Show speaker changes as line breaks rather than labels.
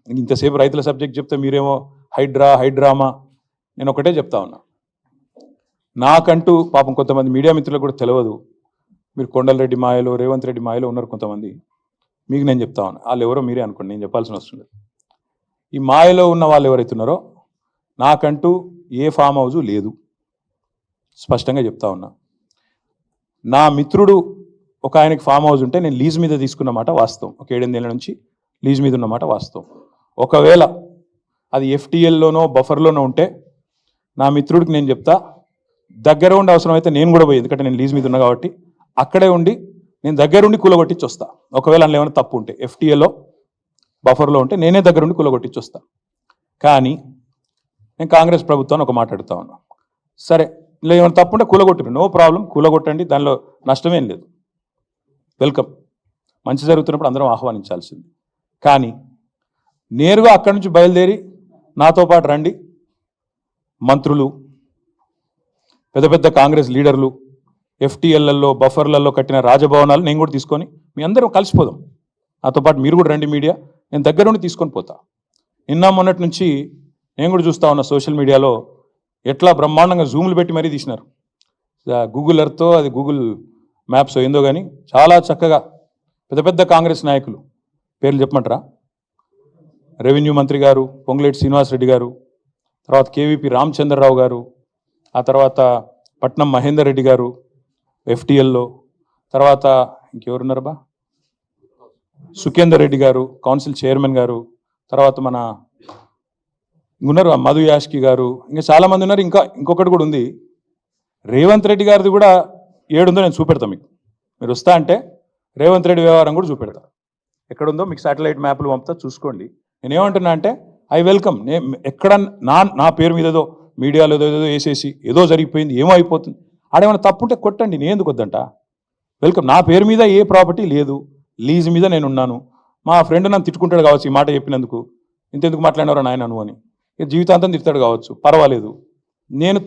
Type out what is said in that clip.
ఇంతసేపు రైతుల సబ్జెక్ట్ చెప్తే మీరేమో హైడ్రామా. నేను ఒకటే చెప్తా ఉన్నా, నాకంటూ పాపం కొంతమంది మీడియా మిత్రులకు కూడా తెలియదు. మీరు కొండలరెడ్డి మాయలో, రేవంత్ రెడ్డి మాయలో ఉన్నారు కొంతమంది. మీకు నేను చెప్తా ఉన్నా, వాళ్ళు ఎవరో మీరే అనుకోండి, నేను చెప్పాల్సిన అవసరం లేదు. ఈ మాయలో ఉన్న వాళ్ళు ఎవరైతే ఉన్నారో, నాకంటూ ఏ ఫామ్ హౌస్ లేదు, స్పష్టంగా చెప్తా ఉన్నా. నా మిత్రుడు ఒక ఆయనకి ఫామ్ హౌస్ ఉంటే నేను లీజ్ మీద తీసుకున్నమాట వాస్తవం. ఒక 7-8 ఏళ్ళ నుంచి లీజ్ మీద ఉన్నమాట వాస్తవం. ఒకవేళ అది ఎఫ్టీఎల్లోనో బఫర్లోనో ఉంటే నా మిత్రుడికి నేను చెప్తా, దగ్గర ఉండి అవసరమైతే నేను కూడా పోయి, ఎందుకంటే నేను లీజ్ మీద ఉన్నా కాబట్టి అక్కడే ఉండి నేను దగ్గరుండి కూలగొట్టించి వస్తా. ఒకవేళ అందులో ఏమైనా తప్పు ఉంటే, ఎఫ్టీఎల్లో బఫర్లో ఉంటే నేనే దగ్గరుండి కూలగొట్టించి వస్తా. కానీ నేను కాంగ్రెస్ ప్రభుత్వాన్ని ఒక మాట అడుగుతా ఉన్నా, సరే ఇలా ఏమైనా తప్పు ఉంటే కూలగొట్టరు, నో ప్రాబ్లం, కూలగొట్టండి, దానిలో నష్టమేం లేదు, వెల్కమ్. మంచి జరుగుతున్నప్పుడు అందరం ఆహ్వానించాల్సింది. కానీ నేరుగా అక్కడి నుంచి బయలుదేరి నాతో పాటు రండి, మంత్రులు, పెద్ద పెద్ద కాంగ్రెస్ లీడర్లు, ఎఫ్టీఎల్లలో బఫర్లలో కట్టిన రాజభవనాలు నేను కూడా తీసుకొని మీ అందరం కలిసిపోదాం. నాతో పాటు మీరు కూడా రండి మీడియా, నేను దగ్గరుండి తీసుకొని పోతా. నిన్న మొన్నటి నుంచి నేను కూడా చూస్తా ఉన్నా సోషల్ మీడియాలో ఎట్లా బ్రహ్మాండంగా జూములు పెట్టి మరీ తీసినారు. గూగుల్ ఎర్త్తో, అది గూగుల్ మ్యాప్స్ ఏందో కానీ చాలా చక్కగా పెద్ద పెద్ద కాంగ్రెస్ నాయకులు పేర్లు చెప్పమంటారా? రెవెన్యూ మంత్రి గారు పొంగులేటి శ్రీనివాసరెడ్డి గారు, తర్వాత కేవీపీ రామచంద్రరావు గారు, ఆ తర్వాత పట్నం మహేందర్ రెడ్డి గారు ఎఫ్టీఎల్లో, తర్వాత ఇంకెవరున్నారు బా, సుఖేందర్ రెడ్డి గారు కౌన్సిల్ చైర్మన్ గారు, తర్వాత మన ఉన్నారు మధు యాష్కి గారు, ఇంకా చాలామంది ఉన్నారు. ఇంకొకటి కూడా ఉంది, రేవంత్ రెడ్డి గారిది కూడా ఏడుందో నేను చూపెడతాను మీకు. మీరు వస్తా అంటే రేవంత్ రెడ్డి వ్యవహారం కూడా చూపెడతా. ఎక్కడుందో మీకు శాటిలైట్ మ్యాప్లు పంపుతా, చూసుకోండి. నేనేమంటున్నా అంటే ఐ వెల్కమ్. ఎక్కడ నా పేరు మీద ఏదో మీడియాలో ఏదో వేసేసి ఏదో జరిగిపోయింది, ఏమో అయిపోతుంది, ఆడేమైనా తప్పుంటే కొట్టండి, నేను ఎందుకు వద్దంట. వెల్కమ్. నా పేరు మీద ఏ ప్రాపర్టీ లేదు, లీజ్ మీద నేను ఉన్నాను. మా ఫ్రెండ్ నన్ను తిట్టుకుంటాడు కావచ్చు ఈ మాట చెప్పినందుకు, ఇంతెందుకు మాట్లాడినారో నాయన నువ్వు అని, జీవితాంతం తిడతాడు కావచ్చు, పర్వాలేదు. నేను